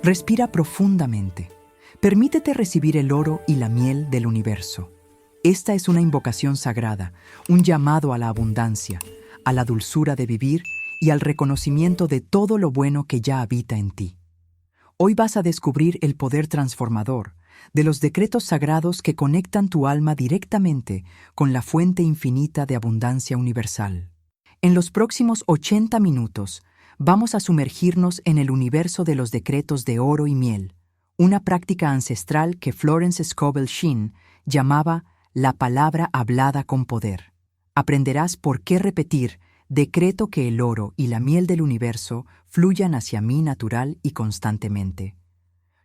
Respira profundamente. Permítete recibir el oro y la miel del universo. Esta es una invocación sagrada, un llamado a la abundancia, a la dulzura de vivir y al reconocimiento de todo lo bueno que ya habita en ti. Hoy vas a descubrir el poder transformador de los decretos sagrados que conectan tu alma directamente con la fuente infinita de abundancia universal. En los próximos 80 minutos, vamos a sumergirnos en el universo de los decretos de oro y miel, una práctica ancestral que Florence Scovel Shinn llamaba la palabra hablada con poder. Aprenderás por qué repetir: decreto que el oro y la miel del universo fluyan hacia mí natural y constantemente.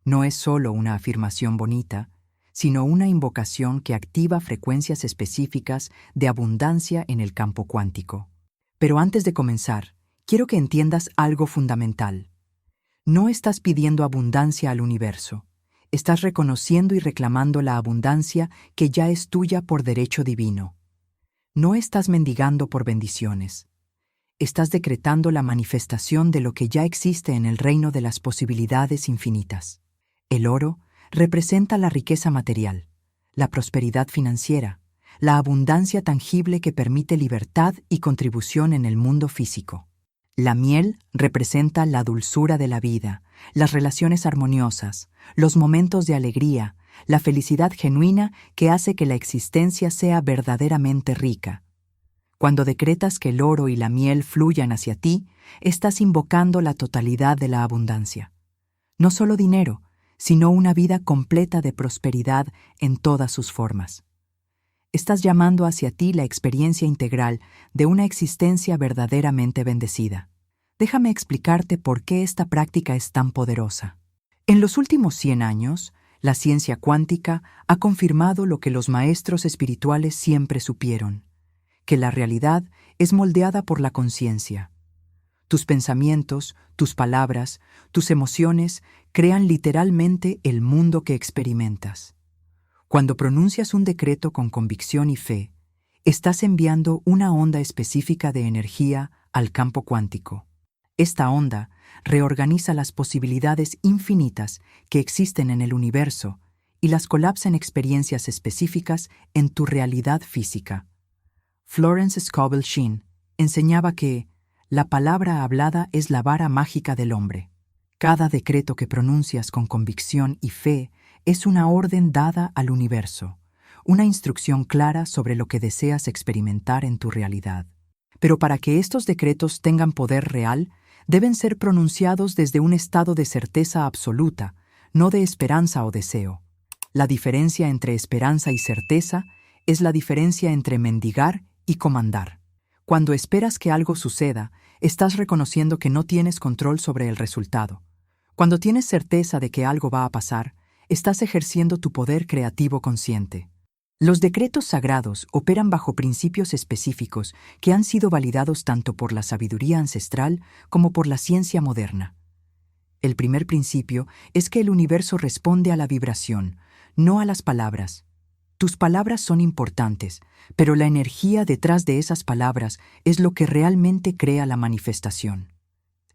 No es solo una afirmación bonita, sino una invocación que activa frecuencias específicas de abundancia en el campo cuántico. Pero antes de comenzar, quiero que entiendas algo fundamental. No estás pidiendo abundancia al universo. Estás reconociendo y reclamando la abundancia que ya es tuya por derecho divino. No estás mendigando por bendiciones. Estás decretando la manifestación de lo que ya existe en el reino de las posibilidades infinitas. El oro representa la riqueza material, la prosperidad financiera, la abundancia tangible que permite libertad y contribución en el mundo físico. La miel representa la dulzura de la vida, las relaciones armoniosas, los momentos de alegría, la felicidad genuina que hace que la existencia sea verdaderamente rica. Cuando decretas que el oro y la miel fluyan hacia ti, estás invocando la totalidad de la abundancia. No solo dinero, sino una vida completa de prosperidad en todas sus formas. Estás llamando hacia ti la experiencia integral de una existencia verdaderamente bendecida. Déjame explicarte por qué esta práctica es tan poderosa. En los últimos 100 años, la ciencia cuántica ha confirmado lo que los maestros espirituales siempre supieron: que la realidad es moldeada por la conciencia. Tus pensamientos, tus palabras, tus emociones crean literalmente el mundo que experimentas. Cuando pronuncias un decreto con convicción y fe, estás enviando una onda específica de energía al campo cuántico. Esta onda reorganiza las posibilidades infinitas que existen en el universo y las colapsa en experiencias específicas en tu realidad física. Florence Scovel Shinn enseñaba que la palabra hablada es la vara mágica del hombre. Cada decreto que pronuncias con convicción y fe es una orden dada al universo, una instrucción clara sobre lo que deseas experimentar en tu realidad. Pero para que estos decretos tengan poder real, deben ser pronunciados desde un estado de certeza absoluta, no de esperanza o deseo. La diferencia entre esperanza y certeza es la diferencia entre mendigar y comandar. Cuando esperas que algo suceda, estás reconociendo que no tienes control sobre el resultado. Cuando tienes certeza de que algo va a pasar, estás ejerciendo tu poder creativo consciente. Los decretos sagrados operan bajo principios específicos que han sido validados tanto por la sabiduría ancestral como por la ciencia moderna. El primer principio es que el universo responde a la vibración, no a las palabras. Tus palabras son importantes, pero la energía detrás de esas palabras es lo que realmente crea la manifestación.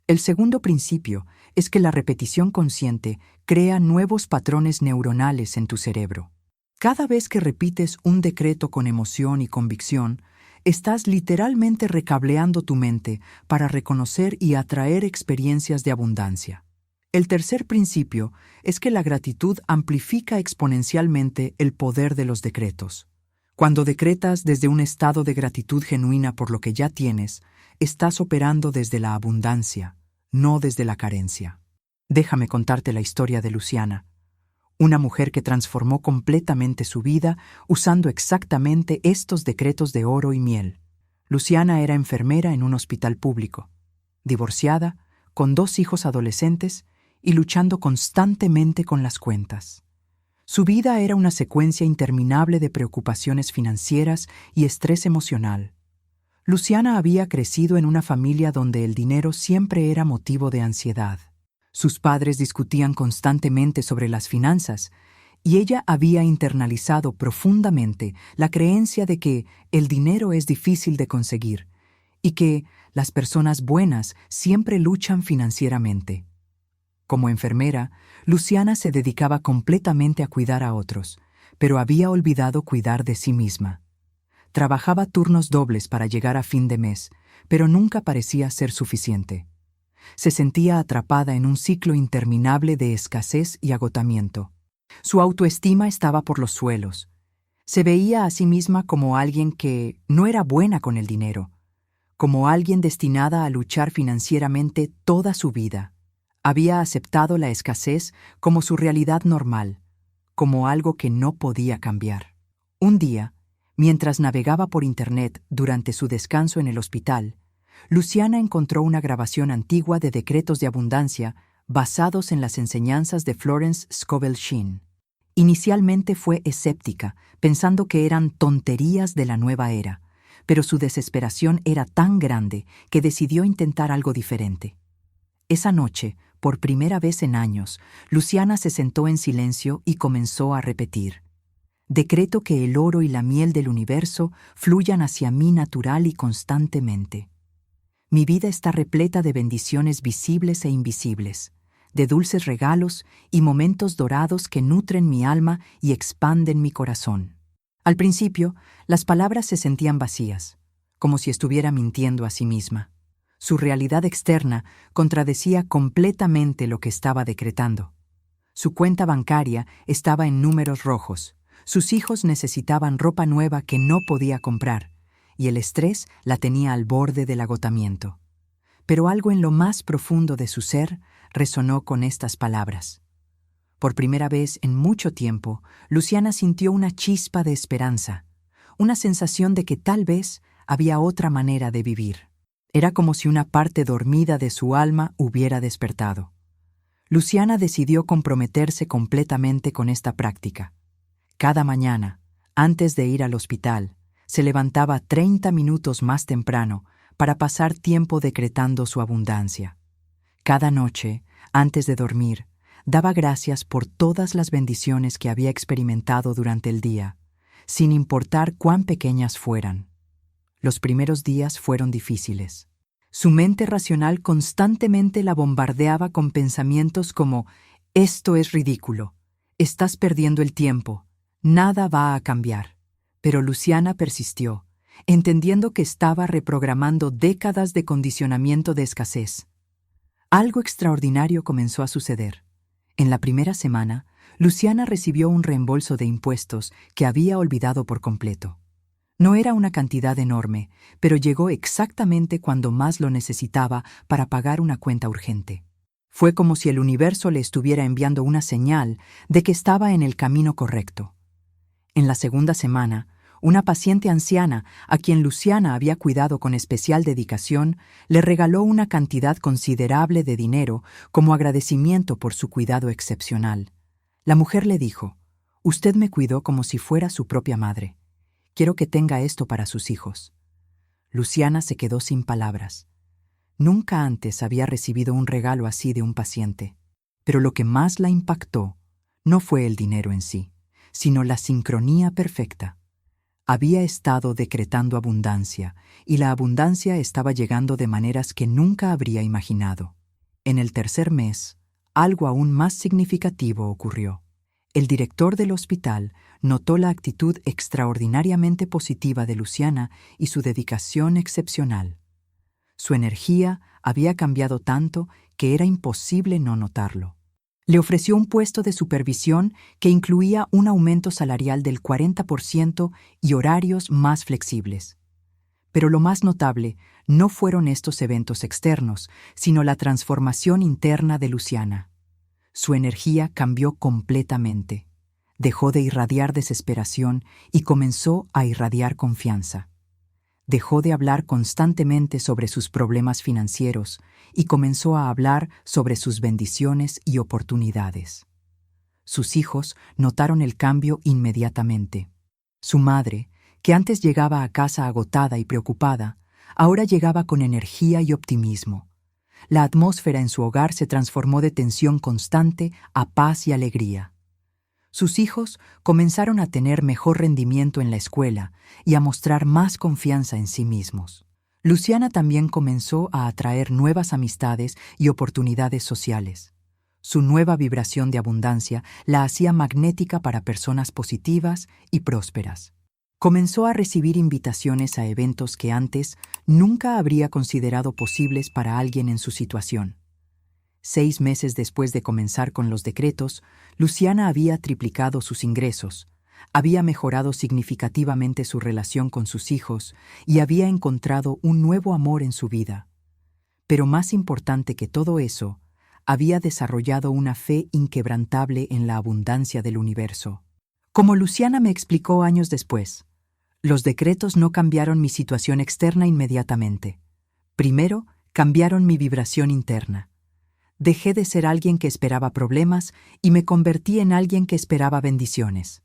El segundo principio es que la repetición consciente crea nuevos patrones neuronales en tu cerebro. Cada vez que repites un decreto con emoción y convicción, estás literalmente recableando tu mente para reconocer y atraer experiencias de abundancia. El tercer principio es que la gratitud amplifica exponencialmente el poder de los decretos. Cuando decretas desde un estado de gratitud genuina por lo que ya tienes, estás operando desde la abundancia, no desde la carencia. Déjame contarte la historia de Luciana, una mujer que transformó completamente su vida usando exactamente estos decretos de oro y miel. Luciana era enfermera en un hospital público, divorciada, con 2 hijos adolescentes y luchando constantemente con las cuentas. Su vida era una secuencia interminable de preocupaciones financieras y estrés emocional. Luciana había crecido en una familia donde el dinero siempre era motivo de ansiedad. Sus padres discutían constantemente sobre las finanzas y ella había internalizado profundamente la creencia de que el dinero es difícil de conseguir y que las personas buenas siempre luchan financieramente. Como enfermera, Luciana se dedicaba completamente a cuidar a otros, pero había olvidado cuidar de sí misma. Trabajaba turnos dobles para llegar a fin de mes, pero nunca parecía ser suficiente. Se sentía atrapada en un ciclo interminable de escasez y agotamiento. Su autoestima estaba por los suelos. Se veía a sí misma como alguien que no era buena con el dinero, como alguien destinada a luchar financieramente toda su vida. Había aceptado la escasez como su realidad normal, como algo que no podía cambiar. Un día, mientras navegaba por Internet durante su descanso en el hospital, Luciana encontró una grabación antigua de decretos de abundancia basados en las enseñanzas de Florence Scovel Shinn. Inicialmente fue escéptica, pensando que eran tonterías de la nueva era, pero su desesperación era tan grande que decidió intentar algo diferente. Esa noche, por primera vez en años, Luciana se sentó en silencio y comenzó a repetir: «Decreto que el oro y la miel del universo fluyan hacia mí natural y constantemente. Mi vida está repleta de bendiciones visibles e invisibles, de dulces regalos y momentos dorados que nutren mi alma y expanden mi corazón». Al principio, las palabras se sentían vacías, como si estuviera mintiendo a sí misma. Su realidad externa contradecía completamente lo que estaba decretando. Su cuenta bancaria estaba en números rojos, sus hijos necesitaban ropa nueva que no podía comprar, y el estrés la tenía al borde del agotamiento. Pero algo en lo más profundo de su ser resonó con estas palabras. Por primera vez en mucho tiempo, Luciana sintió una chispa de esperanza, una sensación de que tal vez había otra manera de vivir. Era como si una parte dormida de su alma hubiera despertado. Luciana decidió comprometerse completamente con esta práctica. Cada mañana, antes de ir al hospital, se levantaba 30 minutos más temprano para pasar tiempo decretando su abundancia. Cada noche, antes de dormir, daba gracias por todas las bendiciones que había experimentado durante el día, sin importar cuán pequeñas fueran. Los primeros días fueron difíciles. Su mente racional constantemente la bombardeaba con pensamientos como: «Esto es ridículo, estás perdiendo el tiempo, nada va a cambiar». Pero Luciana persistió, entendiendo que estaba reprogramando décadas de condicionamiento de escasez. Algo extraordinario comenzó a suceder. En la primera semana, Luciana recibió un reembolso de impuestos que había olvidado por completo. No era una cantidad enorme, pero llegó exactamente cuando más lo necesitaba para pagar una cuenta urgente. Fue como si el universo le estuviera enviando una señal de que estaba en el camino correcto. En la segunda semana, una paciente anciana, a quien Luciana había cuidado con especial dedicación, le regaló una cantidad considerable de dinero como agradecimiento por su cuidado excepcional. La mujer le dijo: «Usted me cuidó como si fuera su propia madre. Quiero que tenga esto para sus hijos». Luciana se quedó sin palabras. Nunca antes había recibido un regalo así de un paciente, pero lo que más la impactó no fue el dinero en sí, sino la sincronía perfecta. Había estado decretando abundancia, y la abundancia estaba llegando de maneras que nunca habría imaginado. En el tercer mes, algo aún más significativo ocurrió. El director del hospital notó la actitud extraordinariamente positiva de Luciana y su dedicación excepcional. Su energía había cambiado tanto que era imposible no notarlo. Le ofreció un puesto de supervisión que incluía un aumento salarial del 40% y horarios más flexibles. Pero lo más notable no fueron estos eventos externos, sino la transformación interna de Luciana. Su energía cambió completamente. Dejó de irradiar desesperación y comenzó a irradiar confianza. Dejó de hablar constantemente sobre sus problemas financieros y comenzó a hablar sobre sus bendiciones y oportunidades. Sus hijos notaron el cambio inmediatamente. Su madre, que antes llegaba a casa agotada y preocupada, ahora llegaba con energía y optimismo. La atmósfera en su hogar se transformó de tensión constante a paz y alegría. Sus hijos comenzaron a tener mejor rendimiento en la escuela y a mostrar más confianza en sí mismos. Luciana también comenzó a atraer nuevas amistades y oportunidades sociales. Su nueva vibración de abundancia la hacía magnética para personas positivas y prósperas. Comenzó a recibir invitaciones a eventos que antes nunca habría considerado posibles para alguien en su situación. 6 meses después de comenzar con los decretos, Luciana había triplicado sus ingresos, había mejorado significativamente su relación con sus hijos y había encontrado un nuevo amor en su vida. Pero más importante que todo eso, había desarrollado una fe inquebrantable en la abundancia del universo. Como Luciana me explicó años después, los decretos no cambiaron mi situación externa inmediatamente. Primero, cambiaron mi vibración interna. Dejé de ser alguien que esperaba problemas y me convertí en alguien que esperaba bendiciones.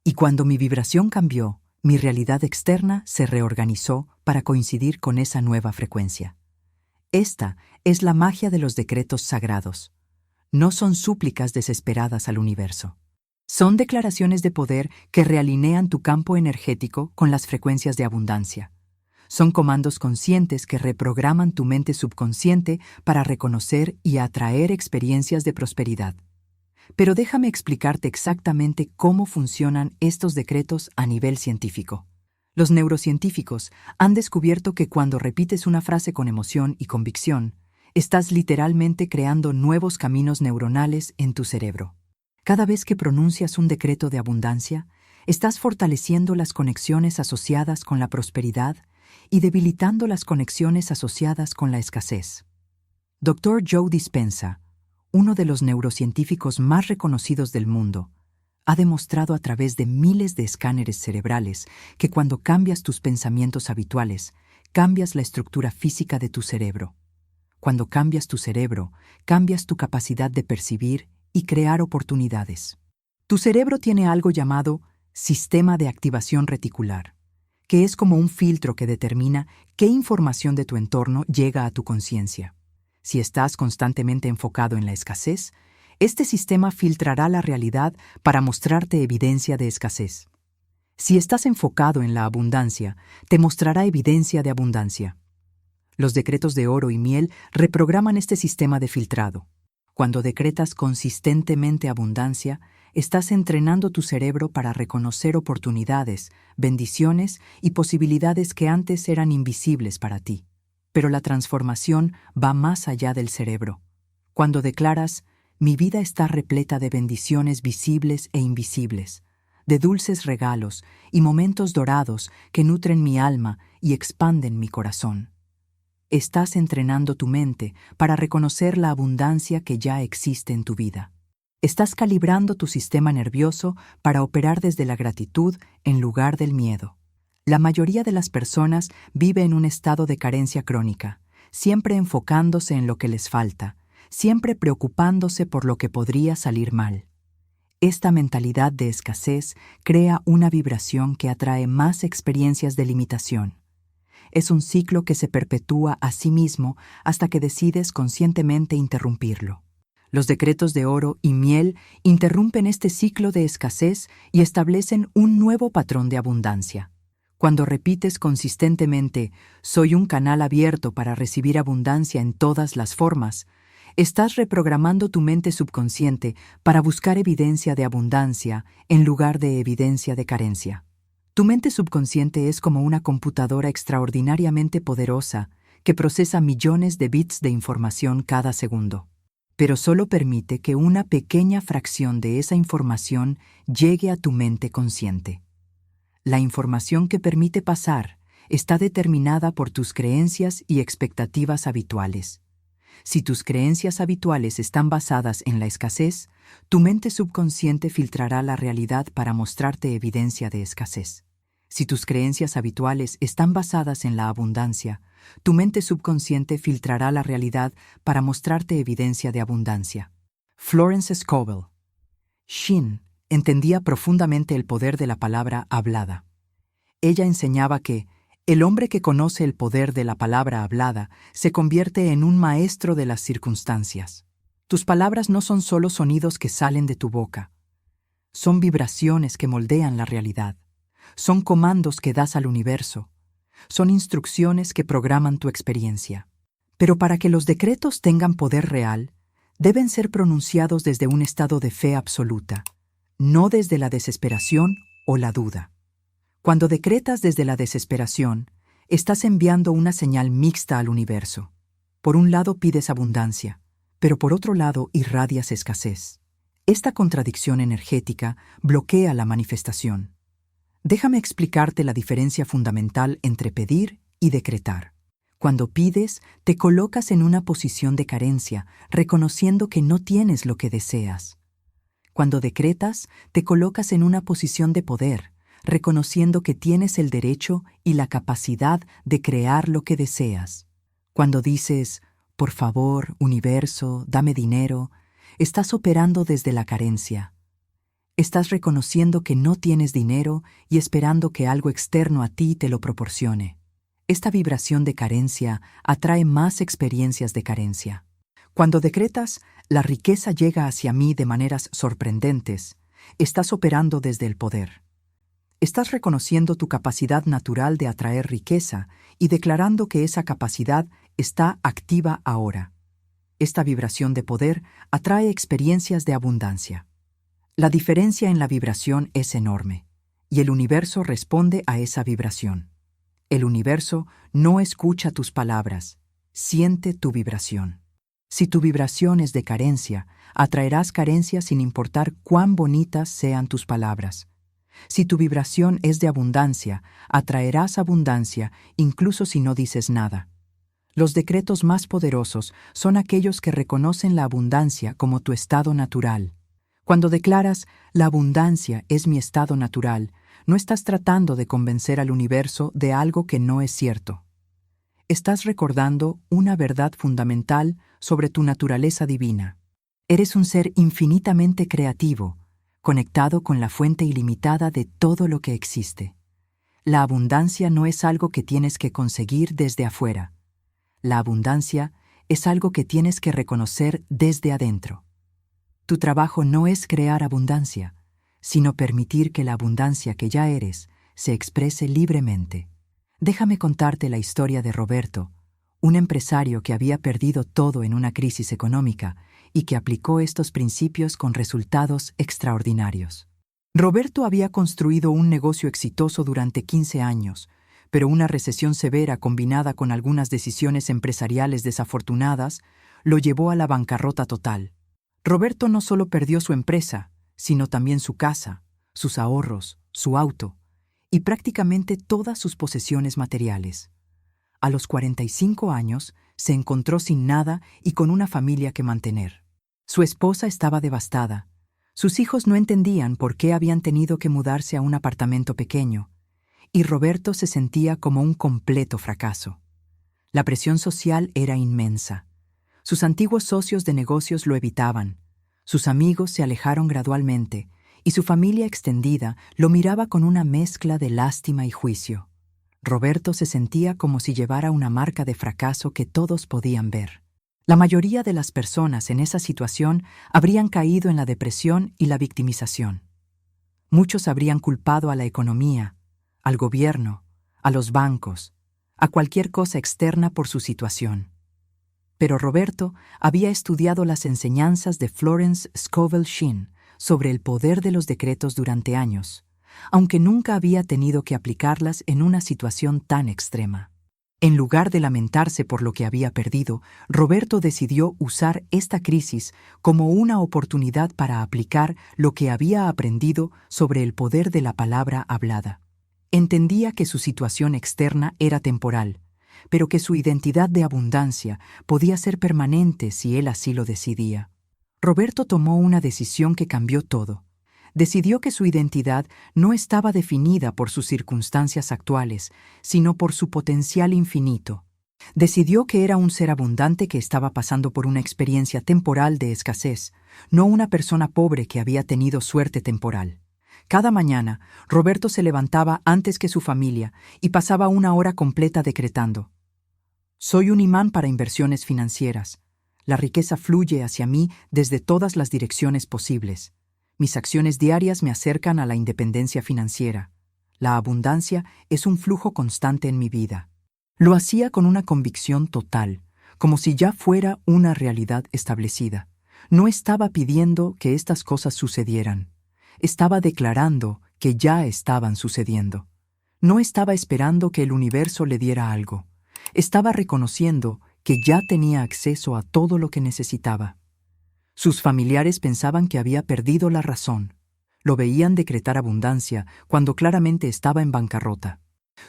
Y cuando mi vibración cambió, mi realidad externa se reorganizó para coincidir con esa nueva frecuencia. Esta es la magia de los decretos sagrados. No son súplicas desesperadas al universo. Son declaraciones de poder que realinean tu campo energético con las frecuencias de abundancia. Son comandos conscientes que reprograman tu mente subconsciente para reconocer y atraer experiencias de prosperidad. Pero déjame explicarte exactamente cómo funcionan estos decretos a nivel científico. Los neurocientíficos han descubierto que cuando repites una frase con emoción y convicción, estás literalmente creando nuevos caminos neuronales en tu cerebro. Cada vez que pronuncias un decreto de abundancia, estás fortaleciendo las conexiones asociadas con la prosperidad y debilitando las conexiones asociadas con la escasez. Dr. Joe Dispenza, uno de los neurocientíficos más reconocidos del mundo, ha demostrado a través de miles de escáneres cerebrales que cuando cambias tus pensamientos habituales, cambias la estructura física de tu cerebro. Cuando cambias tu cerebro, cambias tu capacidad de percibir y crear oportunidades. Tu cerebro tiene algo llamado sistema de activación reticular, que es como un filtro que determina qué información de tu entorno llega a tu conciencia. Si estás constantemente enfocado en la escasez, este sistema filtrará la realidad para mostrarte evidencia de escasez. Si estás enfocado en la abundancia, te mostrará evidencia de abundancia. Los decretos de oro y miel reprograman este sistema de filtrado. Cuando decretas consistentemente abundancia, estás entrenando tu cerebro para reconocer oportunidades, bendiciones y posibilidades que antes eran invisibles para ti. Pero la transformación va más allá del cerebro. Cuando declaras, mi vida está repleta de bendiciones visibles e invisibles, de dulces regalos y momentos dorados que nutren mi alma y expanden mi corazón. Estás entrenando tu mente para reconocer la abundancia que ya existe en tu vida. Estás calibrando tu sistema nervioso para operar desde la gratitud en lugar del miedo. La mayoría de las personas vive en un estado de carencia crónica, siempre enfocándose en lo que les falta, siempre preocupándose por lo que podría salir mal. Esta mentalidad de escasez crea una vibración que atrae más experiencias de limitación. Es un ciclo que se perpetúa a sí mismo hasta que decides conscientemente interrumpirlo. Los decretos de oro y miel interrumpen este ciclo de escasez y establecen un nuevo patrón de abundancia. Cuando repites consistentemente, soy un canal abierto para recibir abundancia en todas las formas, estás reprogramando tu mente subconsciente para buscar evidencia de abundancia en lugar de evidencia de carencia. Tu mente subconsciente es como una computadora extraordinariamente poderosa que procesa millones de bits de información cada segundo. Pero solo permite que una pequeña fracción de esa información llegue a tu mente consciente. La información que permite pasar está determinada por tus creencias y expectativas habituales. Si tus creencias habituales están basadas en la escasez, tu mente subconsciente filtrará la realidad para mostrarte evidencia de escasez. Si tus creencias habituales están basadas en la abundancia, tu mente subconsciente filtrará la realidad para mostrarte evidencia de abundancia. Florence Scovel. Shin entendía profundamente el poder de la palabra hablada. Ella enseñaba que el hombre que conoce el poder de la palabra hablada se convierte en un maestro de las circunstancias. Tus palabras no son solo sonidos que salen de tu boca. Son vibraciones que moldean la realidad. Son comandos que das al universo. Son instrucciones que programan tu experiencia. Pero para que los decretos tengan poder real, deben ser pronunciados desde un estado de fe absoluta, no desde la desesperación o la duda. Cuando decretas desde la desesperación, estás enviando una señal mixta al universo. Por un lado pides abundancia, pero por otro lado irradias escasez. Esta contradicción energética bloquea la manifestación. Déjame explicarte la diferencia fundamental entre pedir y decretar. Cuando pides, te colocas en una posición de carencia, reconociendo que no tienes lo que deseas. Cuando decretas, te colocas en una posición de poder, reconociendo que tienes el derecho y la capacidad de crear lo que deseas. Cuando dices, por favor, universo, dame dinero, estás operando desde la carencia. Estás reconociendo que no tienes dinero y esperando que algo externo a ti te lo proporcione. Esta vibración de carencia atrae más experiencias de carencia. Cuando decretas, la riqueza llega hacia mí de maneras sorprendentes. Estás operando desde el poder. Estás reconociendo tu capacidad natural de atraer riqueza y declarando que esa capacidad está activa ahora. Esta vibración de poder atrae experiencias de abundancia. La diferencia en la vibración es enorme, y el universo responde a esa vibración. El universo no escucha tus palabras, siente tu vibración. Si tu vibración es de carencia, atraerás carencia sin importar cuán bonitas sean tus palabras. Si tu vibración es de abundancia, atraerás abundancia incluso si no dices nada. Los decretos más poderosos son aquellos que reconocen la abundancia como tu estado natural. Cuando declaras, la abundancia es mi estado natural, no estás tratando de convencer al universo de algo que no es cierto. Estás recordando una verdad fundamental sobre tu naturaleza divina. Eres un ser infinitamente creativo, conectado con la fuente ilimitada de todo lo que existe. La abundancia no es algo que tienes que conseguir desde afuera. La abundancia es algo que tienes que reconocer desde adentro. Tu trabajo no es crear abundancia, sino permitir que la abundancia que ya eres se exprese libremente. Déjame contarte la historia de Roberto, un empresario que había perdido todo en una crisis económica y que aplicó estos principios con resultados extraordinarios. Roberto había construido un negocio exitoso durante 15 años, pero una recesión severa combinada con algunas decisiones empresariales desafortunadas lo llevó a la bancarrota total. Roberto no solo perdió su empresa, sino también su casa, sus ahorros, su auto y prácticamente todas sus posesiones materiales. A los 45 años se encontró sin nada y con una familia que mantener. Su esposa estaba devastada. Sus hijos no entendían por qué habían tenido que mudarse a un apartamento pequeño, y Roberto se sentía como un completo fracaso. La presión social era inmensa. Sus antiguos socios de negocios lo evitaban, sus amigos se alejaron gradualmente, y su familia extendida lo miraba con una mezcla de lástima y juicio. Roberto se sentía como si llevara una marca de fracaso que todos podían ver. La mayoría de las personas en esa situación habrían caído en la depresión y la victimización. Muchos habrían culpado a la economía, al gobierno, a los bancos, a cualquier cosa externa por su situación. Pero Roberto había estudiado las enseñanzas de Florence Scovel Shinn sobre el poder de los decretos durante años, aunque nunca había tenido que aplicarlas en una situación tan extrema. En lugar de lamentarse por lo que había perdido, Roberto decidió usar esta crisis como una oportunidad para aplicar lo que había aprendido sobre el poder de la palabra hablada. Entendía que su situación externa era temporal, pero que su identidad de abundancia podía ser permanente si él así lo decidía. Roberto tomó una decisión que cambió todo. Decidió que su identidad no estaba definida por sus circunstancias actuales, sino por su potencial infinito. Decidió que era un ser abundante que estaba pasando por una experiencia temporal de escasez, no una persona pobre que había tenido suerte temporal. Cada mañana, Roberto se levantaba antes que su familia y pasaba una hora completa decretando: «Soy un imán para inversiones financieras. La riqueza fluye hacia mí desde todas las direcciones posibles. Mis acciones diarias me acercan a la independencia financiera. La abundancia es un flujo constante en mi vida». Lo hacía con una convicción total, como si ya fuera una realidad establecida. No estaba pidiendo que estas cosas sucedieran. Estaba declarando que ya estaban sucediendo. No estaba esperando que el universo le diera algo. Estaba reconociendo que ya tenía acceso a todo lo que necesitaba. Sus familiares pensaban que había perdido la razón. Lo veían decretar abundancia cuando claramente estaba en bancarrota.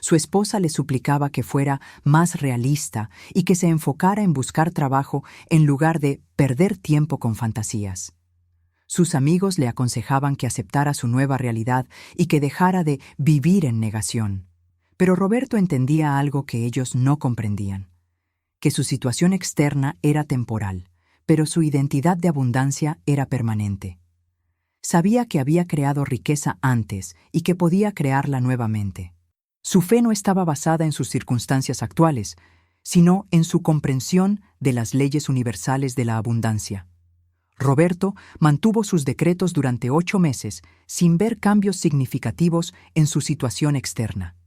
Su esposa le suplicaba que fuera más realista y que se enfocara en buscar trabajo en lugar de perder tiempo con fantasías. Sus amigos le aconsejaban que aceptara su nueva realidad y que dejara de vivir en negación. Pero Roberto entendía algo que ellos no comprendían, que su situación externa era temporal, pero su identidad de abundancia era permanente. Sabía que había creado riqueza antes y que podía crearla nuevamente. Su fe no estaba basada en sus circunstancias actuales, sino en su comprensión de las leyes universales de la abundancia. Roberto mantuvo sus decretos durante 8 meses sin ver cambios significativos en su situación externa.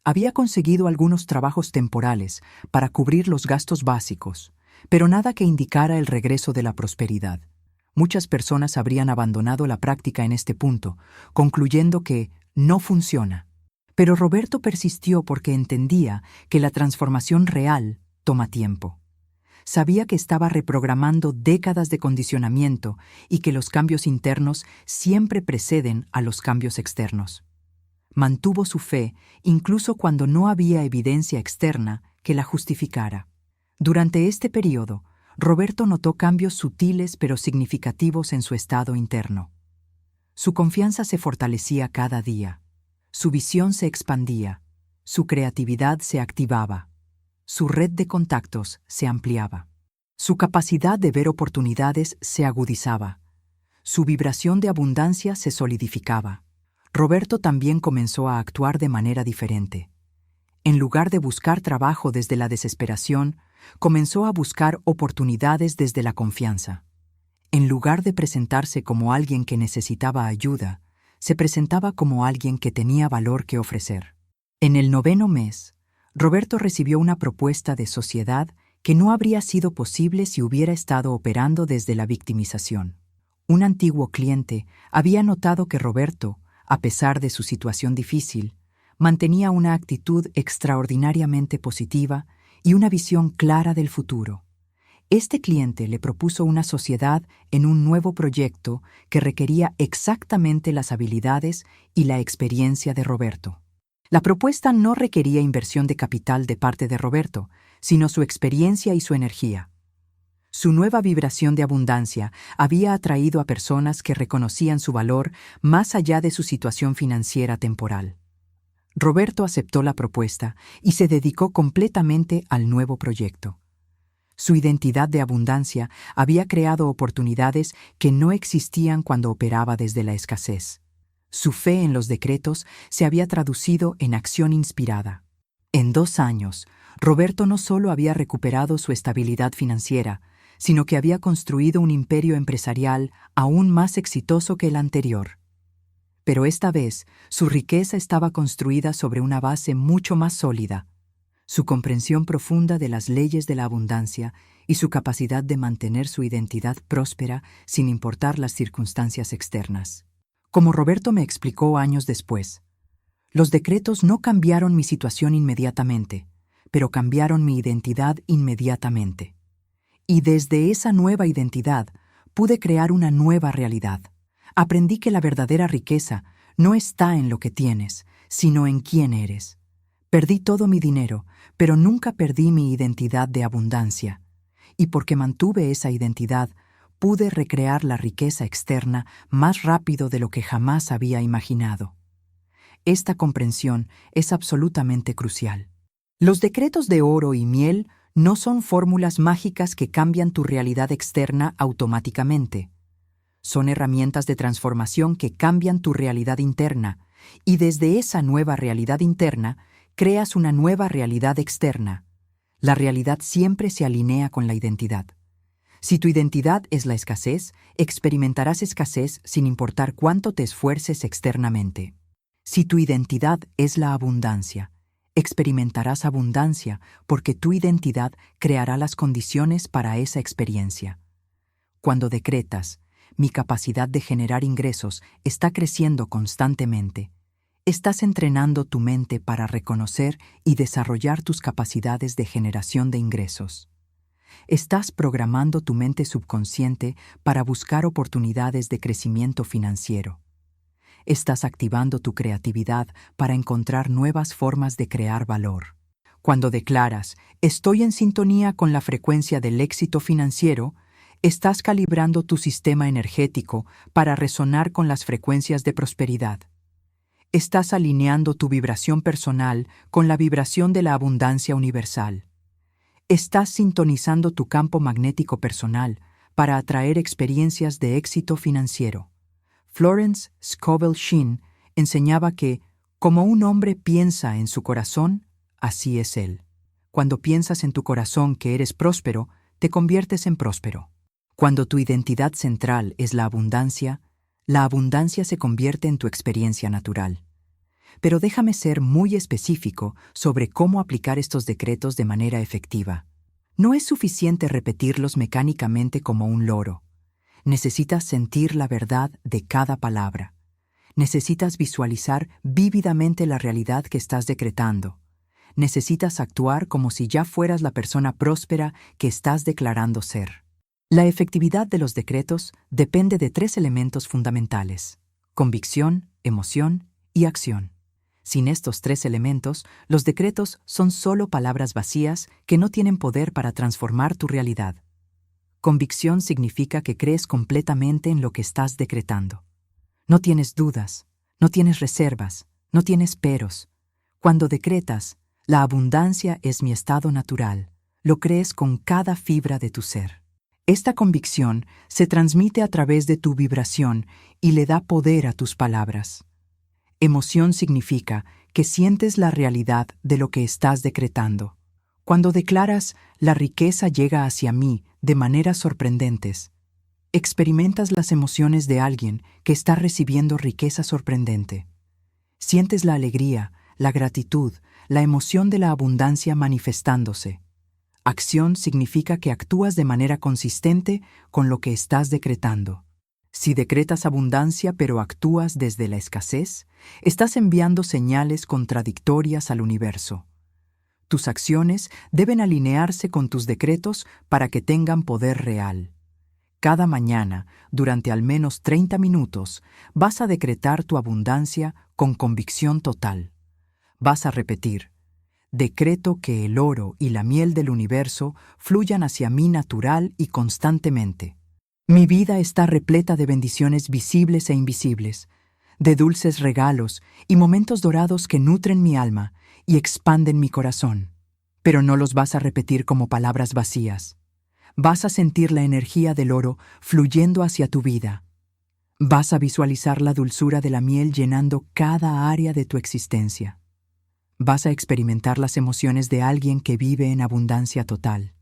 Había conseguido algunos trabajos temporales para cubrir los gastos básicos, pero nada que indicara el regreso de la prosperidad. Muchas personas habrían abandonado la práctica en este punto, concluyendo que no funciona. Pero Roberto persistió porque entendía que la transformación real toma tiempo. Sabía que estaba reprogramando décadas de condicionamiento y que los cambios internos siempre preceden a los cambios externos. Mantuvo su fe incluso cuando no había evidencia externa que la justificara. Durante este periodo, Roberto notó cambios sutiles pero significativos en su estado interno. Su confianza se fortalecía cada día. Su visión se expandía, su creatividad se activaba, su red de contactos se ampliaba, su capacidad de ver oportunidades se agudizaba, su vibración de abundancia se solidificaba. Roberto también comenzó a actuar de manera diferente. En lugar de buscar trabajo desde la desesperación, comenzó a buscar oportunidades desde la confianza. En lugar de presentarse como alguien que necesitaba ayuda, se presentaba como alguien que tenía valor que ofrecer. En el 9º mes, Roberto recibió una propuesta de sociedad que no habría sido posible si hubiera estado operando desde la victimización. Un antiguo cliente había notado que Roberto, a pesar de su situación difícil, mantenía una actitud extraordinariamente positiva y una visión clara del futuro. Este cliente le propuso una sociedad en un nuevo proyecto que requería exactamente las habilidades y la experiencia de Roberto. La propuesta no requería inversión de capital de parte de Roberto, sino su experiencia y su energía. Su nueva vibración de abundancia había atraído a personas que reconocían su valor más allá de su situación financiera temporal. Roberto aceptó la propuesta y se dedicó completamente al nuevo proyecto. Su identidad de abundancia había creado oportunidades que no existían cuando operaba desde la escasez. Su fe en los decretos se había traducido en acción inspirada. En 2 años, Roberto no solo había recuperado su estabilidad financiera, sino que había construido un imperio empresarial aún más exitoso que el anterior. Pero esta vez, su riqueza estaba construida sobre una base mucho más sólida. Su comprensión profunda de las leyes de la abundancia y su capacidad de mantener su identidad próspera sin importar las circunstancias externas. Como Roberto me explicó años después, los decretos no cambiaron mi situación inmediatamente, pero cambiaron mi identidad inmediatamente. Y desde esa nueva identidad pude crear una nueva realidad. Aprendí que la verdadera riqueza no está en lo que tienes, sino en quién eres. Perdí todo mi dinero, pero nunca perdí mi identidad de abundancia. Y porque mantuve esa identidad, pude recrear la riqueza externa más rápido de lo que jamás había imaginado. Esta comprensión es absolutamente crucial. Los decretos de oro y miel no son fórmulas mágicas que cambian tu realidad externa automáticamente. Son herramientas de transformación que cambian tu realidad interna, y desde esa nueva realidad interna, creas una nueva realidad externa. La realidad siempre se alinea con la identidad. Si tu identidad es la escasez, experimentarás escasez sin importar cuánto te esfuerces externamente. Si tu identidad es la abundancia, experimentarás abundancia porque tu identidad creará las condiciones para esa experiencia. Cuando decretas, mi capacidad de generar ingresos está creciendo constantemente. Estás entrenando tu mente para reconocer y desarrollar tus capacidades de generación de ingresos. Estás programando tu mente subconsciente para buscar oportunidades de crecimiento financiero. Estás activando tu creatividad para encontrar nuevas formas de crear valor. Cuando declaras, estoy en sintonía con la frecuencia del éxito financiero, estás calibrando tu sistema energético para resonar con las frecuencias de prosperidad. Estás alineando tu vibración personal con la vibración de la abundancia universal. Estás sintonizando tu campo magnético personal para atraer experiencias de éxito financiero. Florence Scovel Shinn enseñaba que, como un hombre piensa en su corazón, así es él. Cuando piensas en tu corazón que eres próspero, te conviertes en próspero. Cuando tu identidad central es la abundancia se convierte en tu experiencia natural. Pero déjame ser muy específico sobre cómo aplicar estos decretos de manera efectiva. No es suficiente repetirlos mecánicamente como un loro. Necesitas sentir la verdad de cada palabra. Necesitas visualizar vívidamente la realidad que estás decretando. Necesitas actuar como si ya fueras la persona próspera que estás declarando ser. La efectividad de los decretos depende de 3 elementos fundamentales: convicción, emoción y acción. Sin estos 3 elementos, los decretos son solo palabras vacías que no tienen poder para transformar tu realidad. Convicción significa que crees completamente en lo que estás decretando. No tienes dudas, no tienes reservas, no tienes peros. Cuando decretas, la abundancia es mi estado natural. Lo crees con cada fibra de tu ser. Esta convicción se transmite a través de tu vibración y le da poder a tus palabras. Emoción significa que sientes la realidad de lo que estás decretando. Cuando declaras, la riqueza llega hacia mí de maneras sorprendentes, experimentas las emociones de alguien que está recibiendo riqueza sorprendente. Sientes la alegría, la gratitud, la emoción de la abundancia manifestándose. Acción significa que actúas de manera consistente con lo que estás decretando. Si decretas abundancia pero actúas desde la escasez, estás enviando señales contradictorias al universo. Tus acciones deben alinearse con tus decretos para que tengan poder real. Cada mañana, durante al menos 30 minutos, vas a decretar tu abundancia con convicción total. Vas a repetir: decreto que el oro y la miel del universo fluyan hacia mí natural y constantemente. Mi vida está repleta de bendiciones visibles e invisibles, de dulces regalos y momentos dorados que nutren mi alma y expanden mi corazón. Pero no los vas a repetir como palabras vacías. Vas a sentir la energía del oro fluyendo hacia tu vida. Vas a visualizar la dulzura de la miel llenando cada área de tu existencia. Vas a experimentar las emociones de alguien que vive en abundancia total.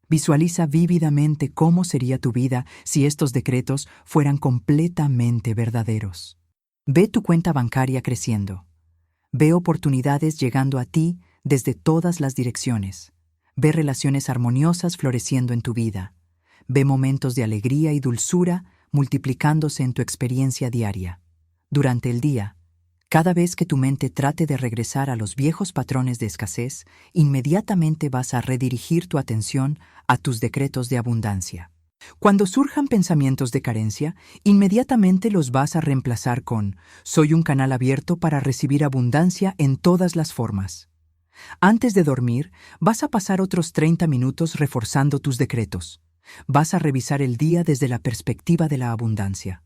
Visualiza vívidamente cómo sería tu vida si estos decretos fueran completamente verdaderos. Ve tu cuenta bancaria creciendo. Ve oportunidades llegando a ti desde todas las direcciones. Ve relaciones armoniosas floreciendo en tu vida. Ve momentos de alegría y dulzura multiplicándose en tu experiencia diaria. Durante el día, cada vez que tu mente trate de regresar a los viejos patrones de escasez, inmediatamente vas a redirigir tu atención a tus decretos de abundancia. Cuando surjan pensamientos de carencia, inmediatamente los vas a reemplazar con: soy un canal abierto para recibir abundancia en todas las formas. Antes de dormir, vas a pasar otros 30 minutos reforzando tus decretos. Vas a revisar el día desde la perspectiva de la abundancia.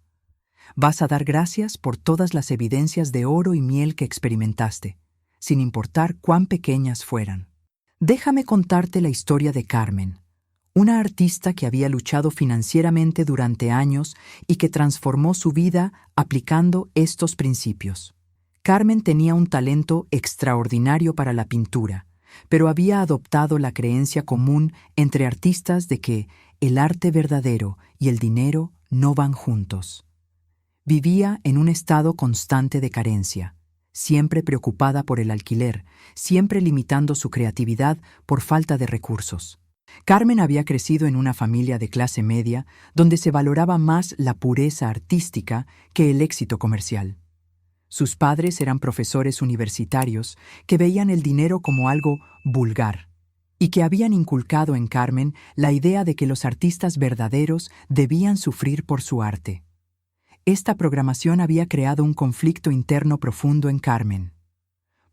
Vas a dar gracias por todas las evidencias de oro y miel que experimentaste, sin importar cuán pequeñas fueran. Déjame contarte la historia de Carmen, una artista que había luchado financieramente durante años y que transformó su vida aplicando estos principios. Carmen tenía un talento extraordinario para la pintura, pero había adoptado la creencia común entre artistas de que el arte verdadero y el dinero no van juntos. Vivía en un estado constante de carencia, siempre preocupada por el alquiler, siempre limitando su creatividad por falta de recursos. Carmen había crecido en una familia de clase media donde se valoraba más la pureza artística que el éxito comercial. Sus padres eran profesores universitarios que veían el dinero como algo vulgar y que habían inculcado en Carmen la idea de que los artistas verdaderos debían sufrir por su arte. Esta programación había creado un conflicto interno profundo en Carmen.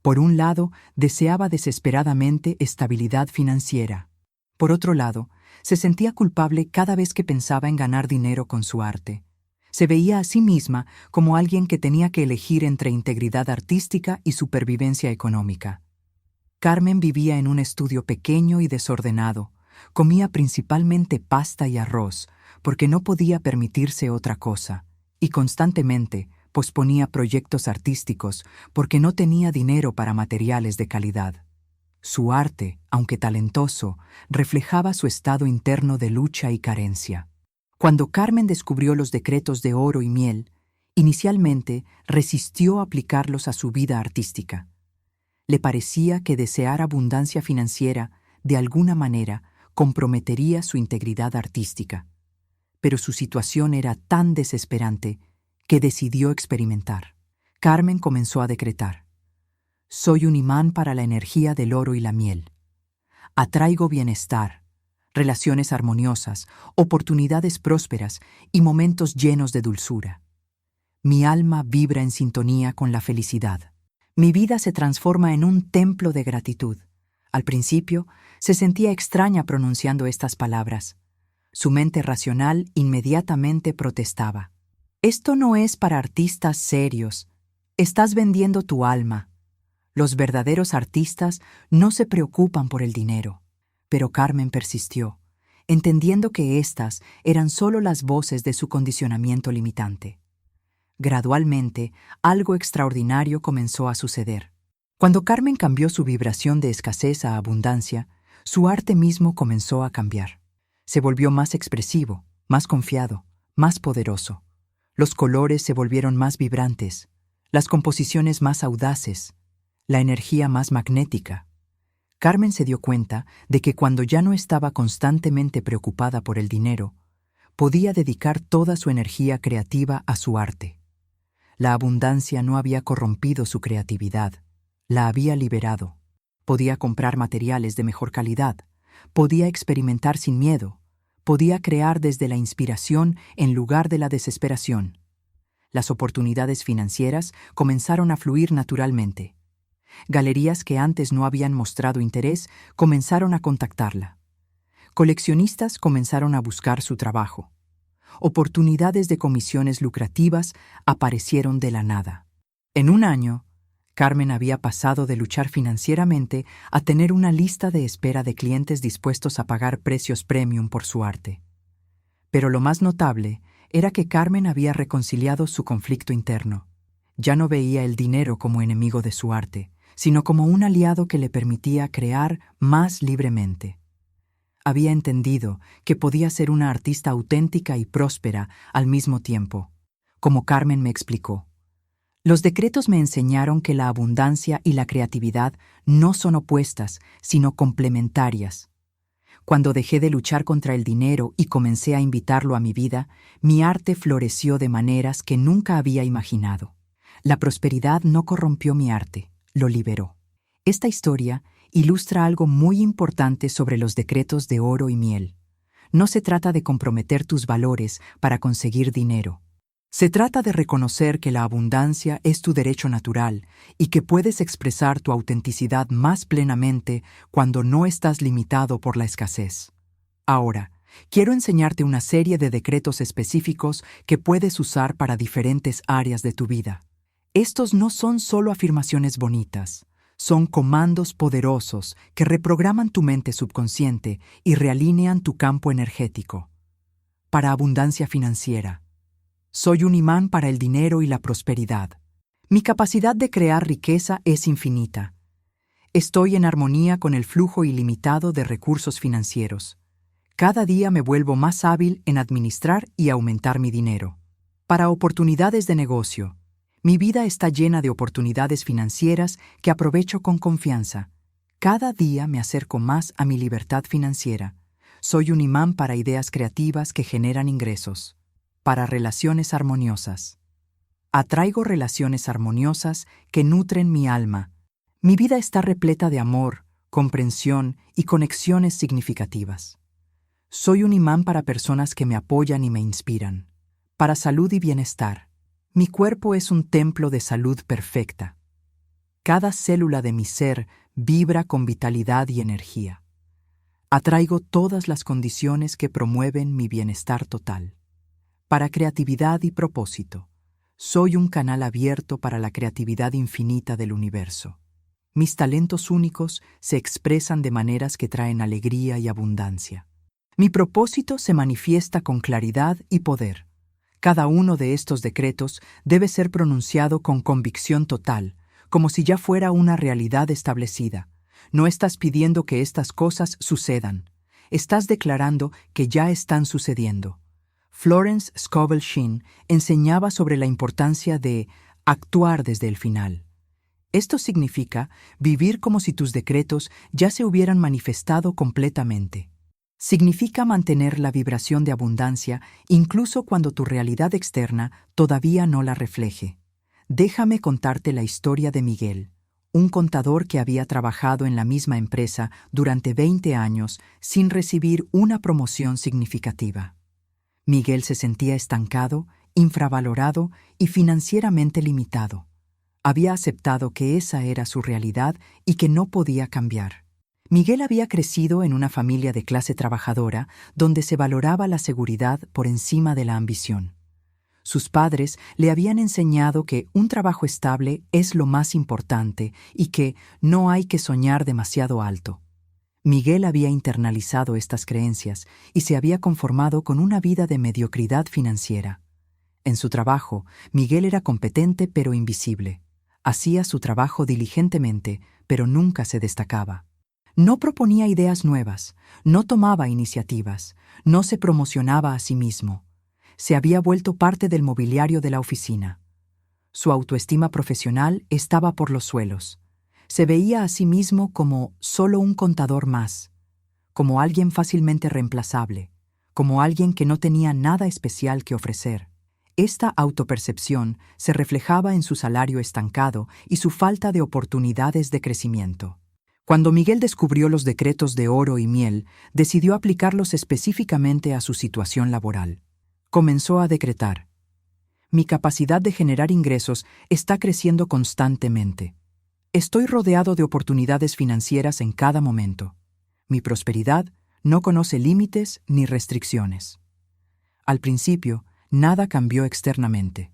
Por un lado, deseaba desesperadamente estabilidad financiera. Por otro lado, se sentía culpable cada vez que pensaba en ganar dinero con su arte. Se veía a sí misma como alguien que tenía que elegir entre integridad artística y supervivencia económica. Carmen vivía en un estudio pequeño y desordenado. Comía principalmente pasta y arroz, porque no podía permitirse otra cosa, y constantemente posponía proyectos artísticos porque no tenía dinero para materiales de calidad. Su arte, aunque talentoso, reflejaba su estado interno de lucha y carencia. Cuando Carmen descubrió los decretos de oro y miel, inicialmente resistió aplicarlos a su vida artística. Le parecía que desear abundancia financiera, de alguna manera, comprometería su integridad artística. Pero su situación era tan desesperante que decidió experimentar. Carmen comenzó a decretar: soy un imán para la energía del oro y la miel. Atraigo bienestar, relaciones armoniosas, oportunidades prósperas y momentos llenos de dulzura. Mi alma vibra en sintonía con la felicidad. Mi vida se transforma en un templo de gratitud. Al principio, se sentía extraña pronunciando estas palabras. Su mente racional inmediatamente protestaba. Esto no es para artistas serios. Estás vendiendo tu alma. Los verdaderos artistas no se preocupan por el dinero. Pero Carmen persistió, entendiendo que estas eran solo las voces de su condicionamiento limitante. Gradualmente, algo extraordinario comenzó a suceder. Cuando Carmen cambió su vibración de escasez a abundancia, su arte mismo comenzó a cambiar. Se volvió más expresivo, más confiado, más poderoso. Los colores se volvieron más vibrantes, las composiciones más audaces, la energía más magnética. Carmen se dio cuenta de que cuando ya no estaba constantemente preocupada por el dinero, podía dedicar toda su energía creativa a su arte. La abundancia no había corrompido su creatividad, la había liberado. Podía comprar materiales de mejor calidad, podía experimentar sin miedo, podía crear desde la inspiración en lugar de la desesperación. Las oportunidades financieras comenzaron a fluir naturalmente. Galerías que antes no habían mostrado interés comenzaron a contactarla. Coleccionistas comenzaron a buscar su trabajo. Oportunidades de comisiones lucrativas aparecieron de la nada. En un año, Carmen había pasado de luchar financieramente a tener una lista de espera de clientes dispuestos a pagar precios premium por su arte. Pero lo más notable era que Carmen había reconciliado su conflicto interno. Ya no veía el dinero como enemigo de su arte, sino como un aliado que le permitía crear más libremente. Había entendido que podía ser una artista auténtica y próspera al mismo tiempo. Como Carmen me explicó, los decretos me enseñaron que la abundancia y la creatividad no son opuestas, sino complementarias. Cuando dejé de luchar contra el dinero y comencé a invitarlo a mi vida, mi arte floreció de maneras que nunca había imaginado. La prosperidad no corrompió mi arte, lo liberó. Esta historia ilustra algo muy importante sobre los decretos de oro y miel. No se trata de comprometer tus valores para conseguir dinero. Se trata de reconocer que la abundancia es tu derecho natural y que puedes expresar tu autenticidad más plenamente cuando no estás limitado por la escasez. Ahora, quiero enseñarte una serie de decretos específicos que puedes usar para diferentes áreas de tu vida. Estos no son solo afirmaciones bonitas. Son comandos poderosos que reprograman tu mente subconsciente y realinean tu campo energético. Para abundancia financiera. Soy un imán para el dinero y la prosperidad. Mi capacidad de crear riqueza es infinita. Estoy en armonía con el flujo ilimitado de recursos financieros. Cada día me vuelvo más hábil en administrar y aumentar mi dinero. Para oportunidades de negocio. Mi vida está llena de oportunidades financieras que aprovecho con confianza. Cada día me acerco más a mi libertad financiera. Soy un imán para ideas creativas que generan ingresos, para relaciones armoniosas. Atraigo relaciones armoniosas que nutren mi alma. Mi vida está repleta de amor, comprensión y conexiones significativas. Soy un imán para personas que me apoyan y me inspiran, para salud y bienestar. Mi cuerpo es un templo de salud perfecta. Cada célula de mi ser vibra con vitalidad y energía. Atraigo todas las condiciones que promueven mi bienestar total. Para creatividad y propósito, soy un canal abierto para la creatividad infinita del universo. Mis talentos únicos se expresan de maneras que traen alegría y abundancia. Mi propósito se manifiesta con claridad y poder. Cada uno de estos decretos debe ser pronunciado con convicción total, como si ya fuera una realidad establecida. No estás pidiendo que estas cosas sucedan. Estás declarando que ya están sucediendo. Florence Scovel Shinn enseñaba sobre la importancia de actuar desde el final. Esto significa vivir como si tus decretos ya se hubieran manifestado completamente. Significa mantener la vibración de abundancia incluso cuando tu realidad externa todavía no la refleje. Déjame contarte la historia de Miguel, un contador que había trabajado en la misma empresa durante 20 años sin recibir una promoción significativa. Miguel se sentía estancado, infravalorado y financieramente limitado. Había aceptado que esa era su realidad y que no podía cambiar. Miguel había crecido en una familia de clase trabajadora donde se valoraba la seguridad por encima de la ambición. Sus padres le habían enseñado que un trabajo estable es lo más importante y que no hay que soñar demasiado alto. Miguel había internalizado estas creencias y se había conformado con una vida de mediocridad financiera. En su trabajo, Miguel era competente pero invisible. Hacía su trabajo diligentemente, pero nunca se destacaba. No proponía ideas nuevas, no tomaba iniciativas, no se promocionaba a sí mismo. Se había vuelto parte del mobiliario de la oficina. Su autoestima profesional estaba por los suelos. Se veía a sí mismo como solo un contador más, como alguien fácilmente reemplazable, como alguien que no tenía nada especial que ofrecer. Esta autopercepción se reflejaba en su salario estancado y su falta de oportunidades de crecimiento. Cuando Miguel descubrió los decretos de oro y miel, decidió aplicarlos específicamente a su situación laboral. Comenzó a decretar: mi capacidad de generar ingresos está creciendo constantemente. Estoy rodeado de oportunidades financieras en cada momento. Mi prosperidad no conoce límites ni restricciones. Al principio, nada cambió externamente.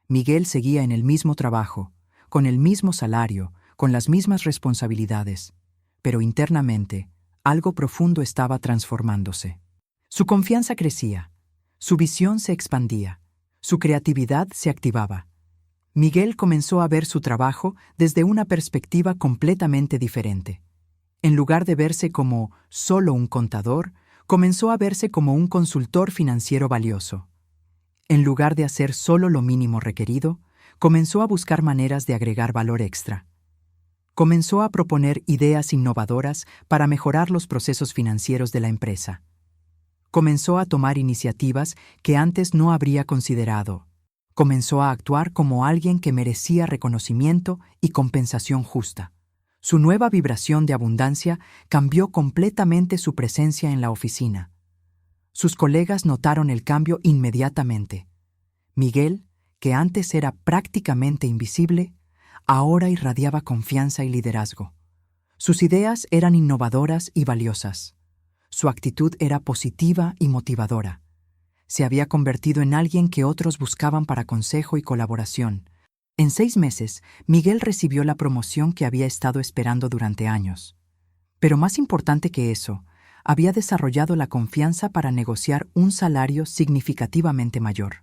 Miguel seguía en el mismo trabajo, con el mismo salario, con las mismas responsabilidades, pero internamente, algo profundo estaba transformándose. Su confianza crecía, su visión se expandía, su creatividad se activaba. Miguel comenzó a ver su trabajo desde una perspectiva completamente diferente. En lugar de verse como solo un contador, comenzó a verse como un consultor financiero valioso. En lugar de hacer solo lo mínimo requerido, comenzó a buscar maneras de agregar valor extra. Comenzó a proponer ideas innovadoras para mejorar los procesos financieros de la empresa. Comenzó a tomar iniciativas que antes no habría considerado. Comenzó a actuar como alguien que merecía reconocimiento y compensación justa. Su nueva vibración de abundancia cambió completamente su presencia en la oficina. Sus colegas notaron el cambio inmediatamente. Miguel, que antes era prácticamente invisible, ahora irradiaba confianza y liderazgo. Sus ideas eran innovadoras y valiosas. Su actitud era positiva y motivadora. Se había convertido en alguien que otros buscaban para consejo y colaboración. En 6 meses, Miguel recibió la promoción que había estado esperando durante años. Pero más importante que eso, había desarrollado la confianza para negociar un salario significativamente mayor.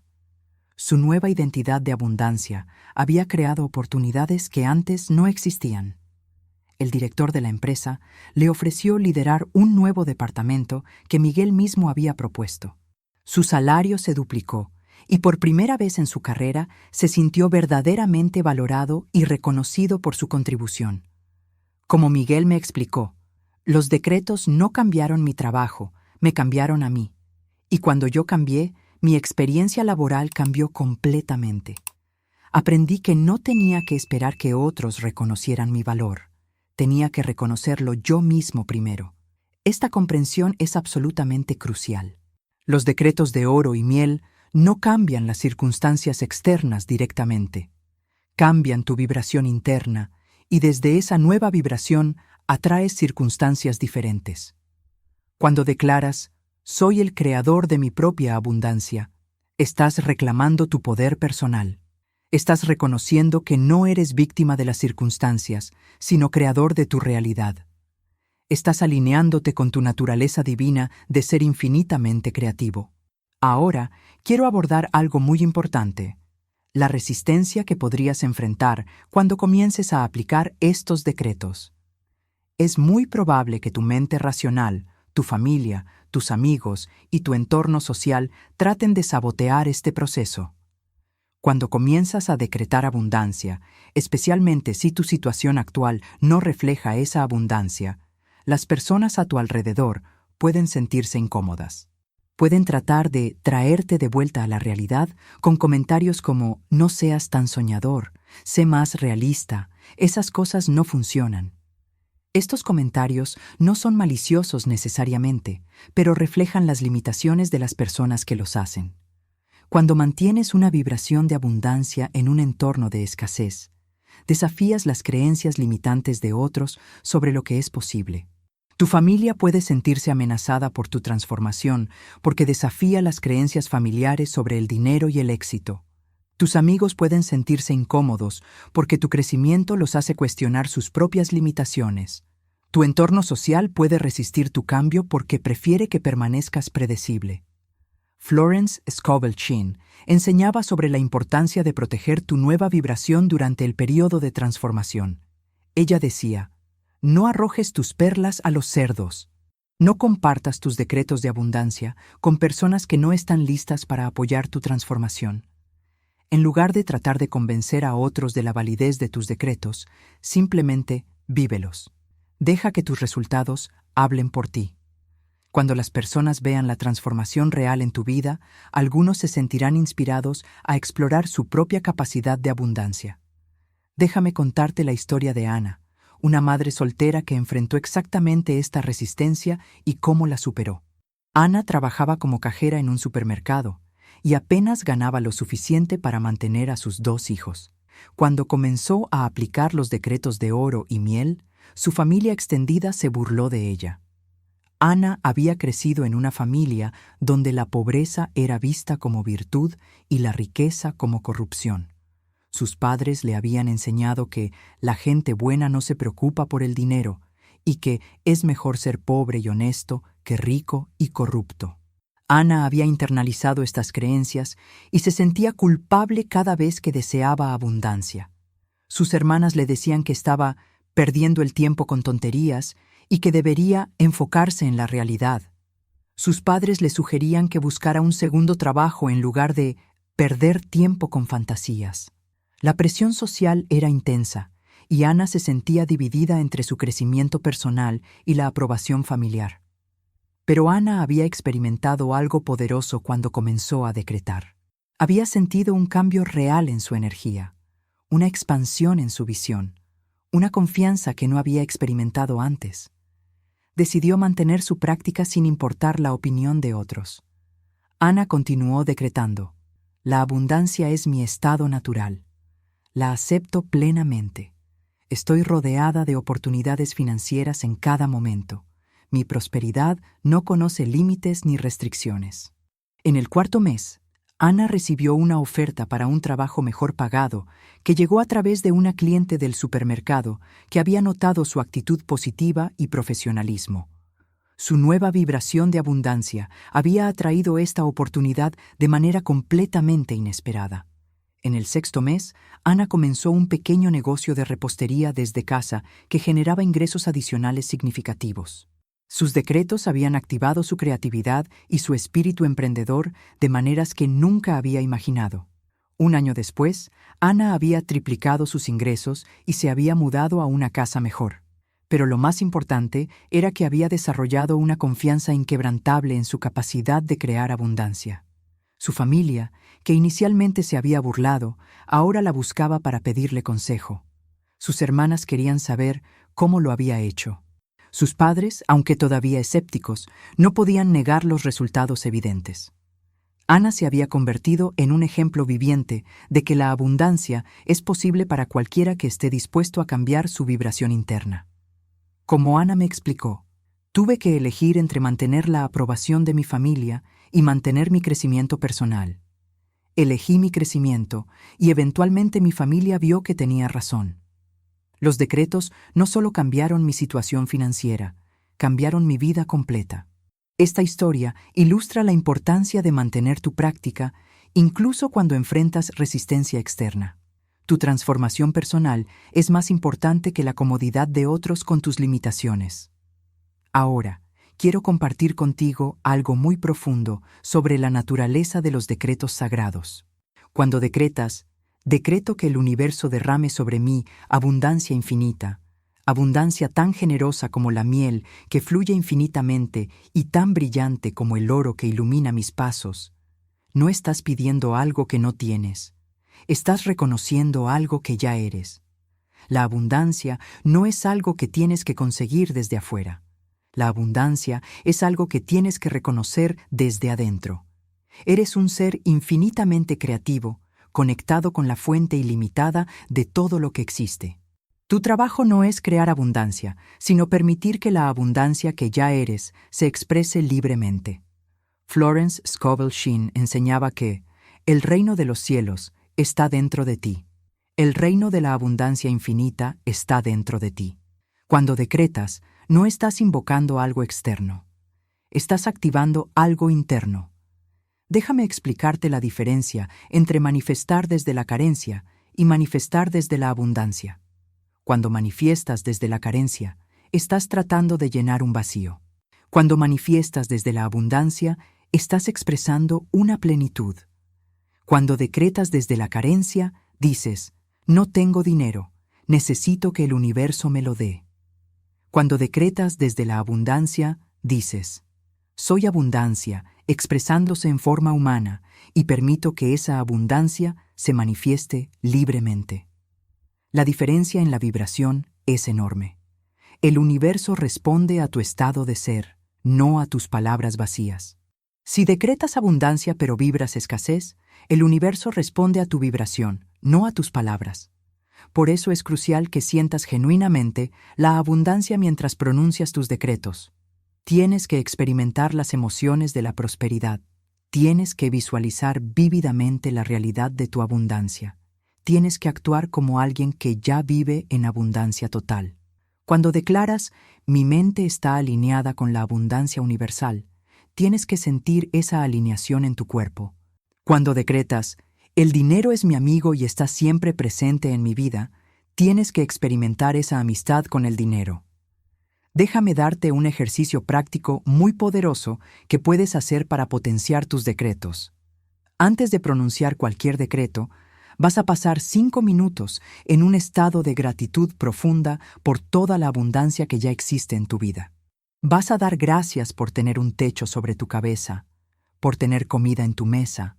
Su nueva identidad de abundancia había creado oportunidades que antes no existían. El director de la empresa le ofreció liderar un nuevo departamento que Miguel mismo había propuesto. Su salario se duplicó y por primera vez en su carrera se sintió verdaderamente valorado y reconocido por su contribución. Como Miguel me explicó, los decretos no cambiaron mi trabajo, me cambiaron a mí. Y cuando yo cambié, mi experiencia laboral cambió completamente. Aprendí que no tenía que esperar que otros reconocieran mi valor. Tenía que reconocerlo yo mismo primero. Esta comprensión es absolutamente crucial. Los decretos de oro y miel no cambian las circunstancias externas directamente. Cambian tu vibración interna y desde esa nueva vibración atraes circunstancias diferentes. Cuando declaras, soy el creador de mi propia abundancia, estás reclamando tu poder personal. Estás reconociendo que no eres víctima de las circunstancias, sino creador de tu realidad. Estás alineándote con tu naturaleza divina de ser infinitamente creativo. Ahora, quiero abordar algo muy importante: la resistencia que podrías enfrentar cuando comiences a aplicar estos decretos. Es muy probable que tu mente racional, tu familia, tus amigos y tu entorno social traten de sabotear este proceso. Cuando comienzas a decretar abundancia, especialmente si tu situación actual no refleja esa abundancia, las personas a tu alrededor pueden sentirse incómodas. Pueden tratar de traerte de vuelta a la realidad con comentarios como «no seas tan soñador», «sé más realista», «esas cosas no funcionan». Estos comentarios no son maliciosos necesariamente, pero reflejan las limitaciones de las personas que los hacen. Cuando mantienes una vibración de abundancia en un entorno de escasez, desafías las creencias limitantes de otros sobre lo que es posible. Tu familia puede sentirse amenazada por tu transformación porque desafía las creencias familiares sobre el dinero y el éxito. Tus amigos pueden sentirse incómodos porque tu crecimiento los hace cuestionar sus propias limitaciones. Tu entorno social puede resistir tu cambio porque prefiere que permanezcas predecible. Florence Scovel Shinn enseñaba sobre la importancia de proteger tu nueva vibración durante el periodo de transformación. Ella decía, no arrojes tus perlas a los cerdos. No compartas tus decretos de abundancia con personas que no están listas para apoyar tu transformación. En lugar de tratar de convencer a otros de la validez de tus decretos, simplemente vívelos. Deja que tus resultados hablen por ti. Cuando las personas vean la transformación real en tu vida, algunos se sentirán inspirados a explorar su propia capacidad de abundancia. Déjame contarte la historia de Ana, una madre soltera que enfrentó exactamente esta resistencia y cómo la superó. Ana trabajaba como cajera en un supermercado y apenas ganaba lo suficiente para mantener a sus 2 hijos. Cuando comenzó a aplicar los decretos de oro y miel, su familia extendida se burló de ella. Ana había crecido en una familia donde la pobreza era vista como virtud y la riqueza como corrupción. Sus padres le habían enseñado que la gente buena no se preocupa por el dinero y que es mejor ser pobre y honesto que rico y corrupto. Ana había internalizado estas creencias y se sentía culpable cada vez que deseaba abundancia. Sus hermanas le decían que estaba perdiendo el tiempo con tonterías y que debería enfocarse en la realidad. Sus padres le sugerían que buscara un segundo trabajo en lugar de perder tiempo con fantasías. La presión social era intensa y Ana se sentía dividida entre su crecimiento personal y la aprobación familiar. Pero Ana había experimentado algo poderoso cuando comenzó a decretar. Había sentido un cambio real en su energía, una expansión en su visión, una confianza que no había experimentado antes. Decidió mantener su práctica sin importar la opinión de otros. Ana continuó decretando, la abundancia es mi estado natural. La acepto plenamente. Estoy rodeada de oportunidades financieras en cada momento. Mi prosperidad no conoce límites ni restricciones. En el 4.º mes, Ana recibió una oferta para un trabajo mejor pagado que llegó a través de una cliente del supermercado que había notado su actitud positiva y profesionalismo. Su nueva vibración de abundancia había atraído esta oportunidad de manera completamente inesperada. En el 6.º mes, Ana comenzó un pequeño negocio de repostería desde casa que generaba ingresos adicionales significativos. Sus decretos habían activado su creatividad y su espíritu emprendedor de maneras que nunca había imaginado. Un año después, Ana había triplicado sus ingresos y se había mudado a una casa mejor. Pero lo más importante era que había desarrollado una confianza inquebrantable en su capacidad de crear abundancia. Su familia, que inicialmente se había burlado, ahora la buscaba para pedirle consejo. Sus hermanas querían saber cómo lo había hecho. Sus padres, aunque todavía escépticos, no podían negar los resultados evidentes. Ana se había convertido en un ejemplo viviente de que la abundancia es posible para cualquiera que esté dispuesto a cambiar su vibración interna. Como Ana me explicó, tuve que elegir entre mantener la aprobación de mi familia y mantener mi crecimiento personal. Elegí mi crecimiento y eventualmente mi familia vio que tenía razón. Los decretos no solo cambiaron mi situación financiera, cambiaron mi vida completa. Esta historia ilustra la importancia de mantener tu práctica incluso cuando enfrentas resistencia externa. Tu transformación personal es más importante que la comodidad de otros con tus limitaciones. Ahora, quiero compartir contigo algo muy profundo sobre la naturaleza de los decretos sagrados. Cuando decretas, decreto que el universo derrame sobre mí abundancia infinita, abundancia tan generosa como la miel que fluye infinitamente y tan brillante como el oro que ilumina mis pasos. No estás pidiendo algo que no tienes. Estás reconociendo algo que ya eres. La abundancia no es algo que tienes que conseguir desde afuera. La abundancia es algo que tienes que reconocer desde adentro. Eres un ser infinitamente creativo, conectado con la fuente ilimitada de todo lo que existe. Tu trabajo no es crear abundancia, sino permitir que la abundancia que ya eres se exprese libremente. Florence Scovel Shinn enseñaba que el reino de los cielos está dentro de ti. El reino de la abundancia infinita está dentro de ti. Cuando decretas, no estás invocando algo externo. Estás activando algo interno. Déjame explicarte la diferencia entre manifestar desde la carencia y manifestar desde la abundancia. Cuando manifiestas desde la carencia, estás tratando de llenar un vacío. Cuando manifiestas desde la abundancia, estás expresando una plenitud. Cuando decretas desde la carencia, dices, no tengo dinero, necesito que el universo me lo dé. Cuando decretas desde la abundancia, dices, soy abundancia, expresándose en forma humana, y permito que esa abundancia se manifieste libremente. La diferencia en la vibración es enorme. El universo responde a tu estado de ser, no a tus palabras vacías. Si decretas abundancia pero vibras escasez, el universo responde a tu vibración, no a tus palabras. Por eso es crucial que sientas genuinamente la abundancia mientras pronuncias tus decretos. Tienes que experimentar las emociones de la prosperidad. Tienes que visualizar vívidamente la realidad de tu abundancia. Tienes que actuar como alguien que ya vive en abundancia total. Cuando declaras, mi mente está alineada con la abundancia universal, tienes que sentir esa alineación en tu cuerpo. Cuando decretas, el dinero es mi amigo y está siempre presente en mi vida, tienes que experimentar esa amistad con el dinero. Déjame darte un ejercicio práctico muy poderoso que puedes hacer para potenciar tus decretos. Antes de pronunciar cualquier decreto, vas a pasar 5 minutos en un estado de gratitud profunda por toda la abundancia que ya existe en tu vida. Vas a dar gracias por tener un techo sobre tu cabeza, por tener comida en tu mesa,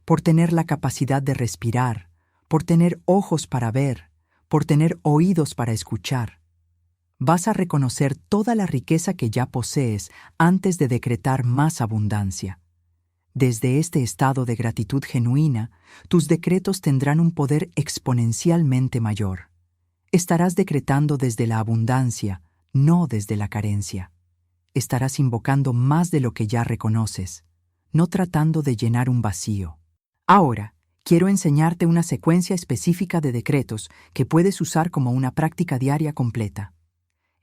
por tener la capacidad de respirar, por tener ojos para ver, por tener oídos para escuchar. Vas a reconocer toda la riqueza que ya posees antes de decretar más abundancia. Desde este estado de gratitud genuina, tus decretos tendrán un poder exponencialmente mayor. Estarás decretando desde la abundancia, no desde la carencia. Estarás invocando más de lo que ya reconoces, no tratando de llenar un vacío. Ahora, quiero enseñarte una secuencia específica de decretos que puedes usar como una práctica diaria completa.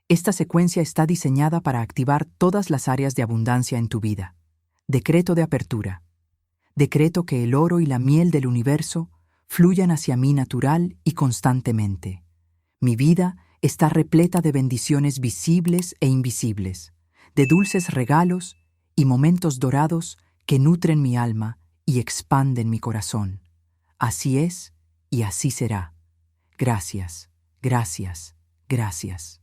Esta secuencia está diseñada para activar todas las áreas de abundancia en tu vida. Decreto de apertura. Decreto que el oro y la miel del universo fluyan hacia mí natural y constantemente. Mi vida está repleta de bendiciones visibles e invisibles, de dulces regalos y momentos dorados que nutren mi alma y expanden mi corazón. Así es y así será. Gracias, gracias, gracias.